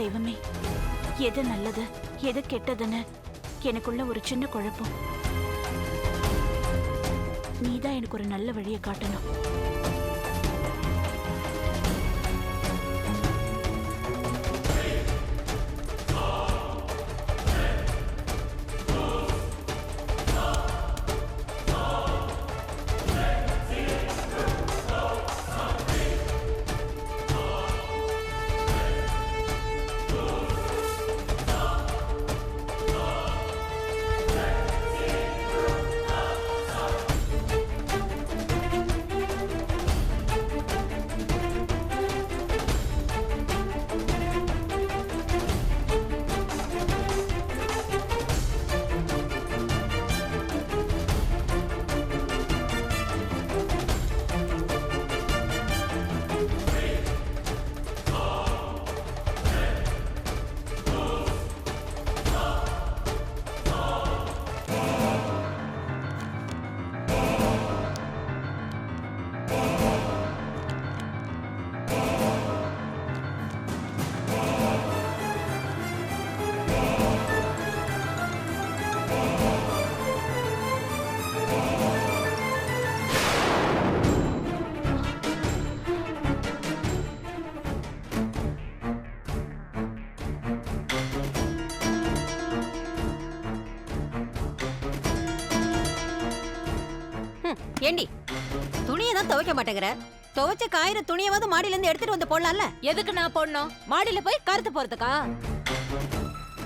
தெய்வமே, எது நல்லது எது கெட்டதுன்னு எனக்குள்ள ஒரு சின்ன குழப்பம். நீதான் எனக்கு ஒரு நல்ல வழியை காட்டணும். ஏண்டி துணியை தான் துவைக்க மாட்டேங்கிற? துவைச்ச காயிற துணியாவது மாடியில இருந்து எடுத்துட்டு வந்து போடலாம்ல? எதுக்கு நான் போடணும்? மாடியில போய் கருத்து போறதுக்கா?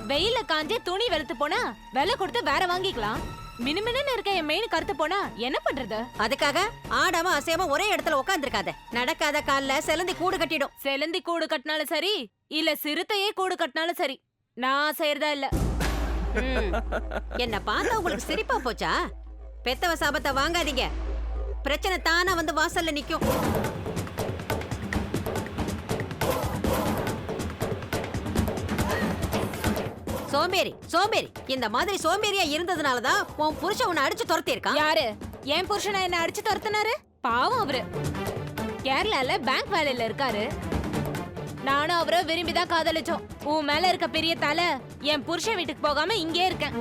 வெயில காஞ்சி துணி வெளுத்து போனா விலை கொடுத்து வேற வாங்கிக்கலாம். மினுமினு இருக்க என் மெயின் கருத்து போனா என்ன பண்றது? அதுக்காக ஆடாம அசையாம ஒரே இடத்துல உட்காந்துருக்காத. நடக்காத கால்ல செலந்தி கூடு கட்டிடும். செலந்தி கூடு கட்டினாலும் சரி, இல்ல சிறுத்தையே கூடு கட்டினாலும் சரி, நான் செய்யறதா இல்ல. என்ன பார்த்தா உங்களுக்கு சிரிப்பா போச்சா? பெத்தவ சாபத்தை வாங்காதீங்க. பிரச்சனை தானா வந்து வாசல்ல நிக்கும். சோம்பேறி சோம்பேறி, இந்த மாதிரி சோம்பேறியா இருந்ததுனாலதான் உன் புருஷன் உன்னை அடிச்சு துரத்தி இருக்கான். யாரு? என் புருஷனா என்ன அடிச்சு துரத்துனாரு? பாவம் அவரு கேரளால பேங்க் வேலையில இருக்காரு. நானும் அவரை விரும்பிதான் காதலிச்சோம். உன் மேல இருக்க பெரிய தலை என் புருஷன் வீட்டுக்கு போகாம இங்கே இருக்கேன்.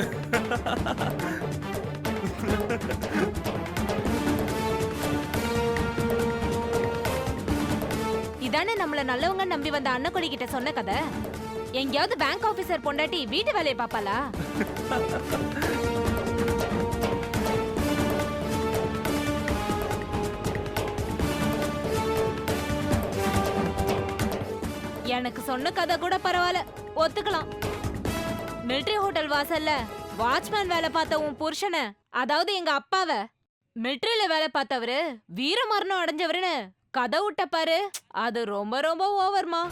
இதானே நம்மள நல்லவங்க நம்பி வந்த அண்ணக்கொடி கிட்ட சொன்ன கதை. எங்கயாவது பேங்க் ஆபீசர் பொண்டாட்டி வீட்டு வேலையை பாப்பாளா? எனக்கு சொன்ன கதை கூட பரவாயில்ல, ஒத்துக்கலாம். மிலிட்டரி ஹோட்டல் வாசல்ல வாட்ச்மேன் வேலை பார்த்த உன் புருஷன, அதாவது எங்க அப்பாவ, மிலிட்டரியில வேலை பார்த்தவரு வீர மரணம் அடைஞ்சவருன்னு கதை விட்ட பாரு. அது ரொம்ப ரொம்ப ஓவர்மா.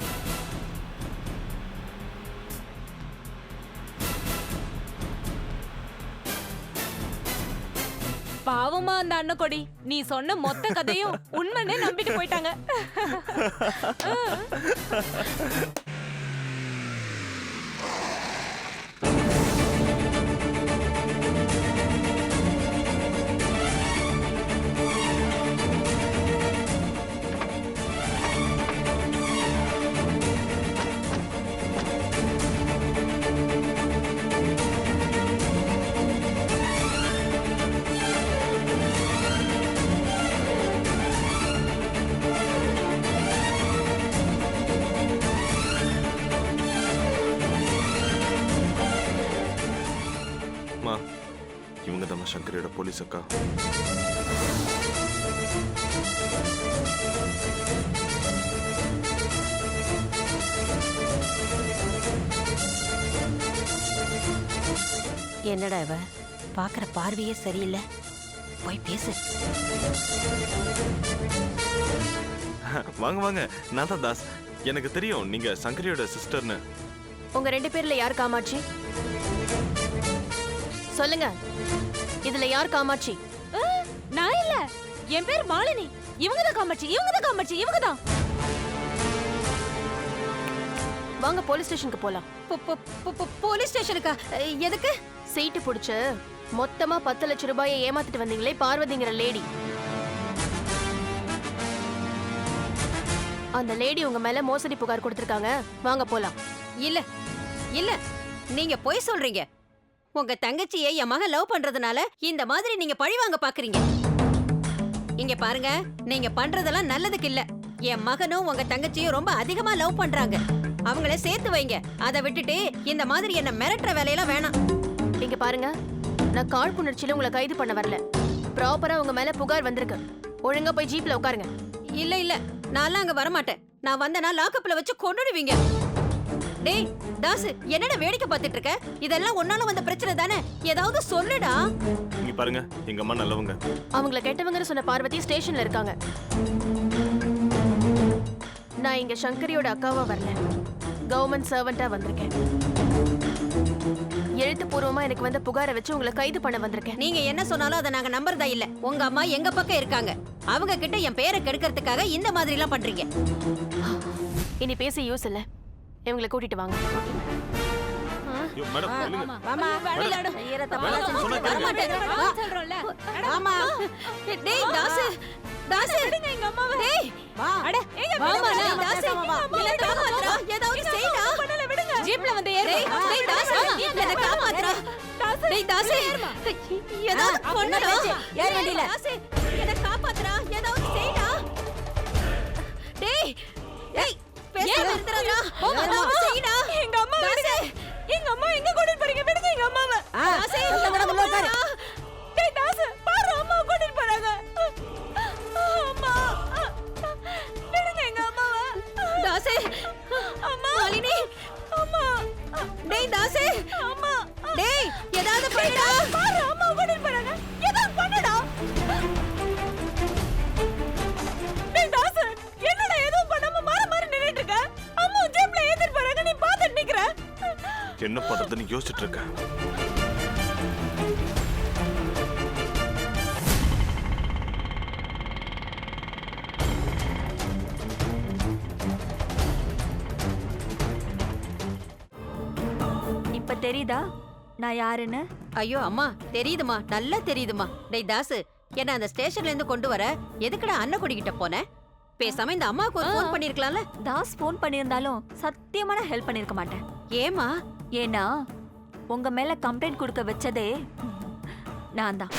பாவமா அந்த அண்ணக்கொடி, நீ சொன்ன மொத்த கதையும் உண்மைன்னு நம்பிட்டு போயிட்டாங்க. இவங்க தான் சங்கரியோட போலீஸ் அக்கா. என்னடா இவ பாக்குற பார்வையே சரியில்லை, போய் பேசு. வாங்க வாங்க, நான் தான் தாஸ். எனக்கு தெரியும் நீங்க சங்கரியோட சிஸ்டர்னு. உங்க 2 பேர்ல யார் காமாட்சி? சொல்லுங்க, இதுல யார் காமாட்சி? நான் இல்ல, என் பேர் மாலினி. இவங்கதான் காமாட்சி, இவங்கதான் காமாட்சி, இவங்கதான். வாங்க போலீஸ் ஸ்டேஷனுக்கு போலாம். போலீஸ் ஸ்டேஷனுக்கா? எதுக்கு? சீட்டு புடிச்சு மொத்தமா 10 லட்சம் ரூபாயை ஏமாத்திட்டு வந்தீங்களே பார்வதிங்கிற லேடி, அந்த லேடி உங்க மேல மோசடி புகார் கொடுத்திருக்காங்க. வாங்க போலாம். இல்ல இல்ல நீங்க பொய் சொல்றீங்க. உங்க தங்கச்சியை என் மகன் லவ் பண்றதுனால இந்த மாதிரி நீங்க பழிவாங்க பாக்குறீங்க. இங்க பாருங்க, நீங்க பண்றதெல்லாம் நல்லதுக்கு இல்ல. என் மகனும் உங்க தங்கச்சியும் ரொம்ப அதிகமா லவ் பண்றாங்க. அவங்கள சேர்த்து வைங்க. அதை விட்டுட்டு இந்த மாதிரி என்ன மிரட்டுற வேலையெல்லாம் வேணாம். இங்க பாருங்க, நான் காழ்ப்புணர்ச்சியில உங்களை கைது பண்ண வரல. ப்ராப்பரா உங்க மேல புகார் வந்திருக்கு. ஒழுங்கா போய் ஜீப்ல உட்காருங்க. இல்ல இல்ல, நான்லாம் அங்க வரமாட்டேன். நான் வந்தனா லாக்கப்ல வச்சு கொன்னுடுவீங்க. டேய் தாசு, என்னடா வேடிக்கை பார்த்துட்டு இருக்க? இதெல்லாம் ஒன்னால வந்த பிரச்சனை தானே, ஏதாவது சொல்லுடா. இங்க பாருங்க, எங்க அம்மா நல்லவங்க. அவங்கள கெட்டவங்கன்னு சொன்ன பார்வதி ஸ்டேஷன்ல இருக்காங்க. நான் இங்க சங்கரியோட அக்காவா வரல, கவர்மெண்ட் சர்வெண்டா வந்திருக்கேன். எழுத்துப்பூர்வமா எனக்கு வந்த புகாரை வச்சு உங்களை கைது பண்ண வந்திருக்கேன். நீங்க என்ன சொன்னாலும் அதை நாங்க நம்புறதா இல்ல. உங்க அம்மா எங்க பக்கம் இருக்காங்க. அவங்க கிட்ட என் பேரை கெடுக்கிறதுக்காக இந்த மாதிரி எல்லாம் பண்றீங்க. இனி பேசி யூஸ் இல்ல, இவங்களை கூட்டிட்டு வாங்க. ஐயோ, மேடம் சொல்லுங்க. சொல்றோம்ல. ஆமா. டேய் தாசு, தாசு எங்க அம்மாவை. டேய் அட, எங்க வாமா, விடுங்க. தாசு, என்னை காப்பாத்துடா, ஏதாவது செய்டா. ஜீப்ல வந்து ஏறு. டேய் தாசு, என்னை காப்பாத்துடா. டேய் தாசு, ஏதாவது பண்ணுடா. ஏறு வண்டியில. தாசு, என்னை காப்பாத்துடா, ஏதாவது செய்டா. டேய் டேய், பேச நிறுத்துறடா. ஏதாவது செய்டா. எங்க அம்மா விடுங்க. எங்க அம்மா எங்க கூட்டிட்டு போறீங்க? விடுங்க எங்க அம்மாவை. தாசு, உள்ள உட்காரு. டேய் தாசு, பாரு அம்மா கூட்டிட்டு போறாங்க. அம்மா, விடுங்க எங்க அம்மாவை. தாசு, அம்மா, மாலினி, அம்மா, டேய் தாசு, அம்மா, டேய் ஏதாவது பண்ணுடா. பாரு அம்மா கூட்டிட்டு போறாங்க. ஏதாவது பண்ணுடா. டேய் தாசு, என்னடா எதுவும் பண்ணாம மாறி நின்னுட்டு இருக்க? அம்மா ஜீப்ல ஏத்திட்டு போறாங்க, நீ பாத்துட்டு நிக்கிற. என்ன பண்றதுன்னு யோசிச்சுட்டு இருக்கேன். இப்ப தெரியுதா நான் யாருன்னு? ஐயோ அம்மா, தெரியுதுமா, நல்லா தெரியுதுமா. டேய் தாசு, என்ன அந்த ஸ்டேஷன்ல இருந்து கொண்டு வர எதுக்குடா அன்னக்குடி கிட்ட போன? பேசாம இந்த அம்மாவுக்கு ஒரு ஃபோன் பண்ணிருக்கலாம்ல. தாஸ் ஃபோன் பண்ணியிருந்தாலும் சத்தியமா நான் ஹெல்ப் பண்ணிருக்க மாட்டேன். ஏமா? ஏன்னா உங்க மேல கம்ப்ளைண்ட் கொடுக்க வச்சதே நான் தான்.